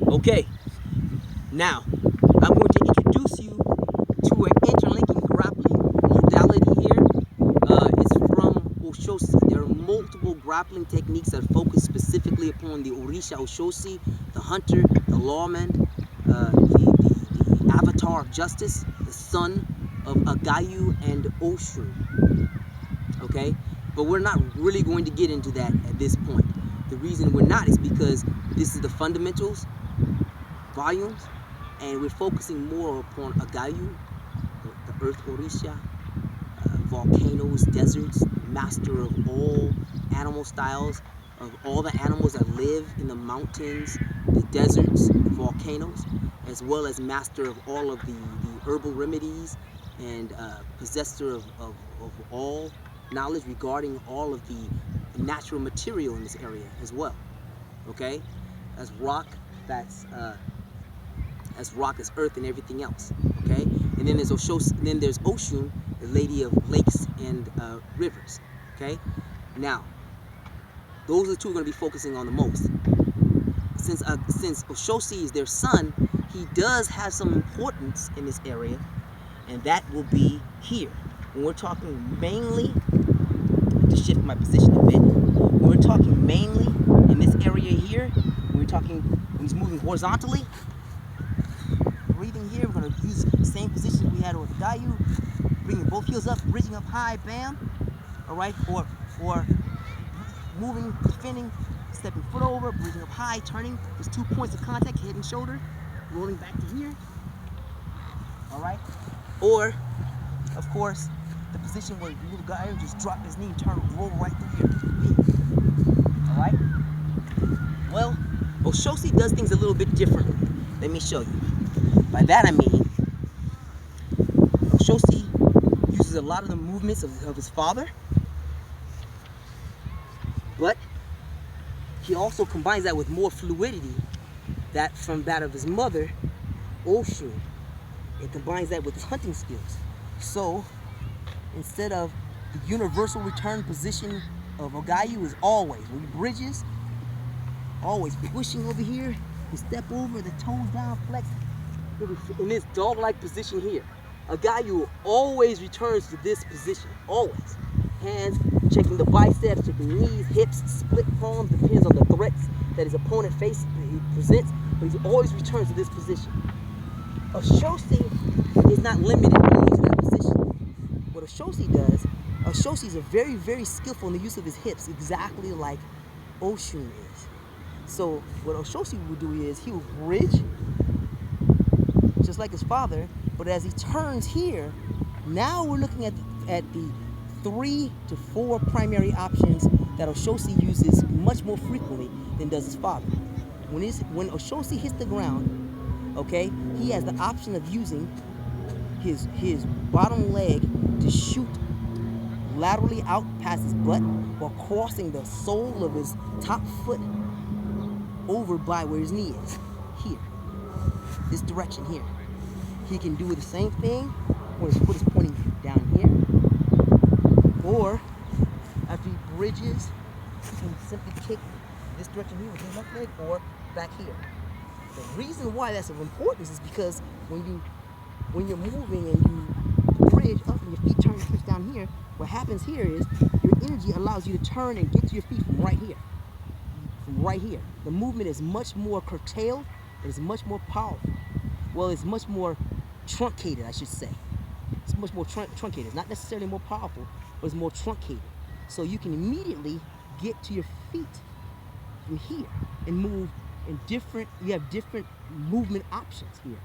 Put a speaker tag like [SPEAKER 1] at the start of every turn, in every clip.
[SPEAKER 1] Okay, now I'm going to introduce you to an interlinking grappling modality here. It's from Oshosi. There are multiple grappling techniques that focus specifically upon the Orisha Oshosi, the hunter, the lawman, the avatar of justice, the son of Agayu and Oshun. Okay, but we're not really going to get into that at this point. The reason we're not is because this is the fundamentals volumes, and we're focusing more upon Agayu, the earth Orisha, volcanoes, deserts, master of all animal styles, of all the animals that live in the mountains, the deserts, the volcanoes, as well as master of all of the herbal remedies, and possessor of all knowledge regarding all of the natural material in this area as well. Okay, that's rock, that's rock, that's earth, and everything else. Okay, and then there's Oshun, the lady of lakes and rivers. Okay, now those are the two we're going to be focusing on the most. Since Oshosi is their son, he does have some importance in this area, and that will be here. When we're talking mainly, to shift my position a bit, when we're talking mainly in this area here, when he's moving horizontally, breathing here, we're going to use the same position we had with Gayu, bringing both heels up, bridging up high, bam, all right, or moving, defending, stepping foot over, bridging up high, turning. There's 2 points of contact, head and shoulder, rolling back to here, all right? Or, of course, the position where the little guy just drop his knee, turn, roll right through here, all right? Well, Oshosi does things a little bit differently. Let me show you. By that I mean, Oshosi uses a lot of the movements of his father, but he also combines that with more fluidity from that of his mother, Oshun. It combines that with his hunting skills. So, instead of the universal return position of Ogayu is always, when he bridges, always pushing over here, you step over, the toes down, flex, in this dog-like position here. Agayu always returns to this position, always. Hands, checking the biceps, checking knees, hips, split palms, depends on the threats that his opponent presents, but he always returns to this position. Oshosi is not limited only to that position. What Oshosi does, Oshosi is very, very skillful in the use of his hips, exactly like Oshun is. So what Oshosi will do is he will bridge, just like his father, but as he turns here, now we're looking at the 3 to 4 primary options that Oshosi uses much more frequently than does his father. When Oshosi hits the ground, okay, he has the option of using his bottom leg to shoot laterally out past his butt while crossing the sole of his top foot over by where his knee is, here, this direction here. He can do the same thing when his foot is pointing down here, or after he bridges, he can simply kick this direction here with his left leg or back here. The reason why that's of importance is because when you're moving and you bridge up and your feet turn and switch down here, what happens here is your energy allows you to turn and get to your feet from right here. From right here. The movement is much more curtailed, it is much more powerful. Well, it's much more truncated, I should say. It's much more truncated. It's not necessarily more powerful, but it's more truncated. So you can immediately get to your feet from here and move in you have different movement options here.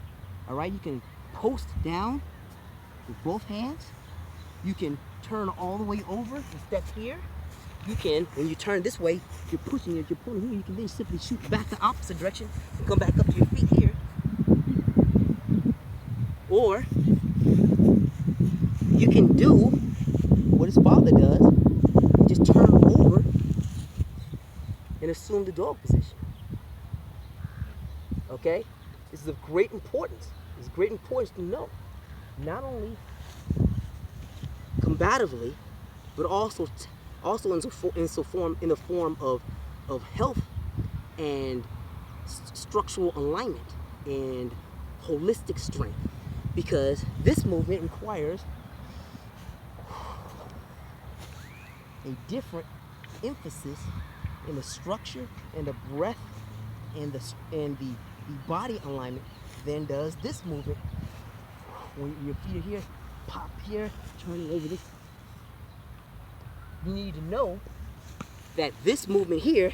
[SPEAKER 1] All right, you can post down with both hands. You can turn all the way over and step here. You can, when you turn this way, you're pushing it, you're pulling here, you can then simply shoot back the opposite direction and come back up to your feet here. Or you can do what his father does, and just turn over and assume the dog position. Okay? This is of great importance. It's great importance to know. Not only combatively, but also in the form of health and structural alignment and holistic strength, because this movement requires a different emphasis in the structure and the breath and the body alignment than does this movement. When your feet are here, pop here, turning over this. You need to know that this movement here,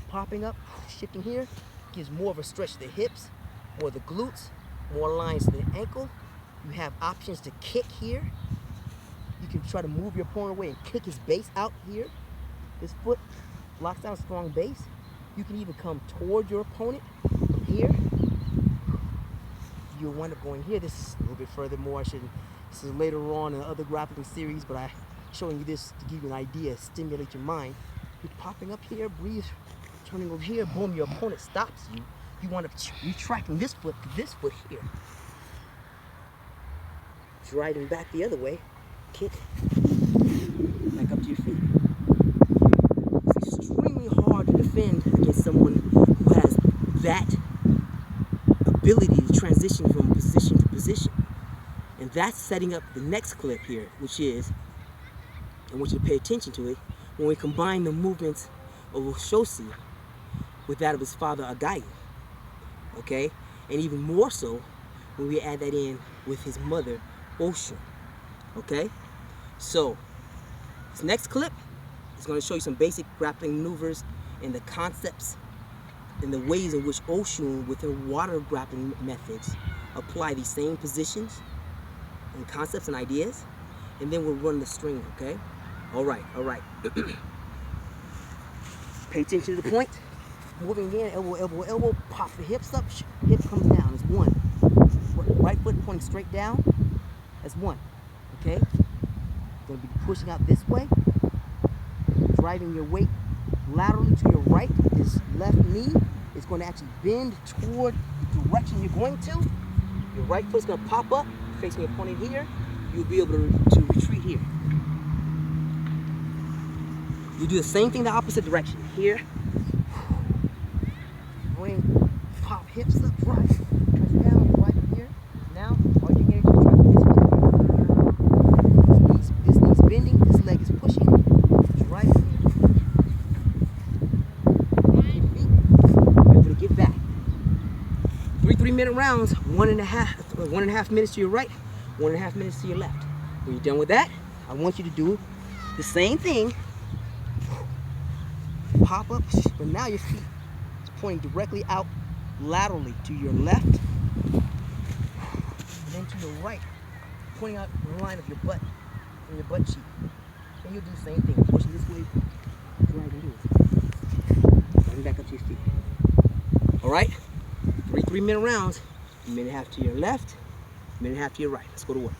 [SPEAKER 1] popping up, shifting here, gives more of a stretch to the hips, more the glutes, more lines to the ankle. You have options to kick here. You can try to move your opponent away and kick his base out here. This foot locks down a strong base. You can even come toward your opponent from here. You'll wind up going here. This is a little bit further more. This is later on in the other grappling series, but I'm showing you this to give you an idea, stimulate your mind. You're popping up here, breathe, turning over here, boom, your opponent stops you. You wind up retracting this foot to this foot here. Driving back the other way, kick, back up to your feet. It's extremely hard to defend against someone who has that ability to transition from position to position. And that's setting up the next clip here, which is, I want you to pay attention to it, when we combine the movements of Oshosi with that of his father Agayu, okay? And even more so when we add that in with his mother Oshun, okay? So, this next clip is going to show you some basic grappling maneuvers and the concepts and the ways in which Oshun, within water grappling methods, apply these same positions and concepts and ideas, and then we'll run the string, okay? All right. Pay attention to the point. Moving in, elbow, elbow, elbow, pop the hips up, hip comes down, it's one. Right foot pointing straight down, that's one, okay? Gonna be pushing out this way, driving your weight laterally to your right. This left knee is going to actually bend toward the direction you're going to. Your right foot's going to pop up, facing your opponent here. You'll be able to retreat here. You do the same thing the opposite direction. Here, bring, pop hips up, drive, touch down, right here. Now, all your energy is driving this knee's bending, this leg is pushing, drive. Get back. 3-minute rounds, 1.5 minutes to your right, 1.5 minutes to your left. When you're done with that, I want you to do the same thing. Pop up, but now your feet is pointing directly out laterally to your left, and then to your right, pointing out the line of your butt and your butt cheek. And you'll do the same thing, pushing this way, driving here. Driving back up to your feet. All right, 3-minute rounds, 1.5 minutes to your left, 1.5 minutes to your right. Let's go to work.